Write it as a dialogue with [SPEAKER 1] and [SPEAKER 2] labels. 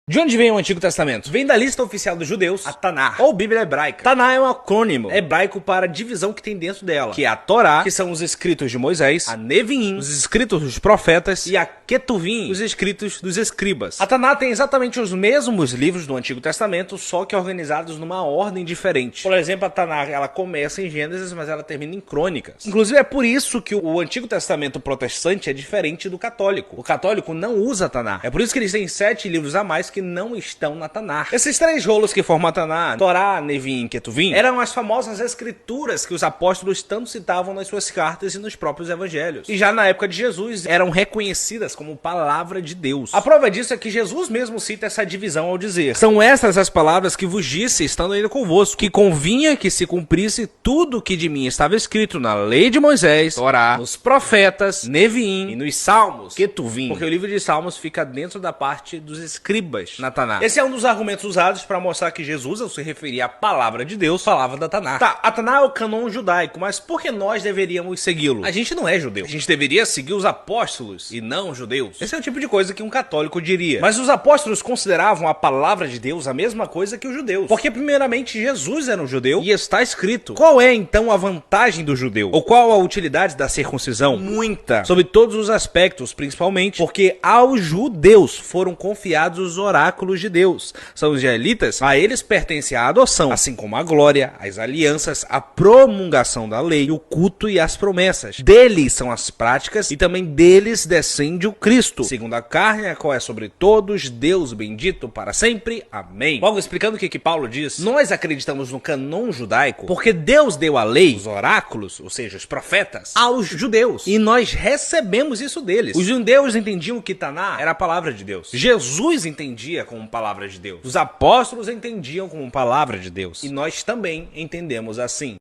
[SPEAKER 1] De onde vem o Antigo Testamento? Vem da lista oficial dos judeus, a Taná, ou Bíblia hebraica. Taná é um acrônimo hebraico para a divisão que tem dentro dela, que é a Torá, que são os escritos de Moisés, a Neviim, os escritos dos profetas, e a Ketuvim, os escritos dos escribas. A Taná tem exatamente os mesmos livros do Antigo Testamento, só que organizados numa ordem diferente. Por exemplo, a Taná, ela começa em Gênesis, mas ela termina em Crônicas. Inclusive, é por isso que o Antigo Testamento protestante é diferente do católico. O católico não usa a Taná. É por isso que eles têm 7 livros a mais que não estão na Taná. Esses 3 rolos que formam a Taná, Torá, Neviim e Ketuvim, eram as famosas escrituras que os apóstolos tanto citavam nas suas cartas e nos próprios evangelhos. E já na época de Jesus, eram reconhecidas como palavra de Deus. A prova disso é que Jesus mesmo cita essa divisão ao dizer: são estas as palavras que vos disse, estando ainda convosco, que convinha que se cumprisse tudo o que de mim estava escrito na lei de Moisés, Torá, nos profetas, Neviim e nos salmos, Ketuvim. Porque o livro de Salmos fica dentro da parte dos escribas na Taná. Esse é um dos argumentos usados para mostrar que Jesus, ao se referir à palavra de Deus, falava da Taná. Tá, a Taná é o cânon judaico, mas por que nós deveríamos segui-lo? A gente não é judeu. A gente deveria seguir os apóstolos e não os judeus. Esse é o tipo de coisa que um católico diria. Mas os apóstolos consideravam a palavra de Deus a mesma coisa que os judeus. Porque primeiramente Jesus era um judeu e está escrito. Qual é então a vantagem do judeu? Ou qual a utilidade da circuncisão? Muita. Sobre todos os aspectos, principalmente porque aos judeus foram confiados os oráculos de Deus. São os israelitas, a eles pertence a adoção, assim como a glória, as alianças, a promulgação da lei, o culto e as promessas. Deles são as práticas e também deles descende o Cristo, segundo a carne, a qual é sobre todos, Deus bendito para sempre. Amém. Logo, explicando o que Paulo diz, nós acreditamos no cânon judaico porque Deus deu a lei, os oráculos, ou seja, os profetas, aos judeus. E nós recebemos isso deles. Os judeus entendiam que Taná era a palavra de Deus. Jesus entendia como palavra de Deus. Os apóstolos entendiam como palavra de Deus. E nós também entendemos assim.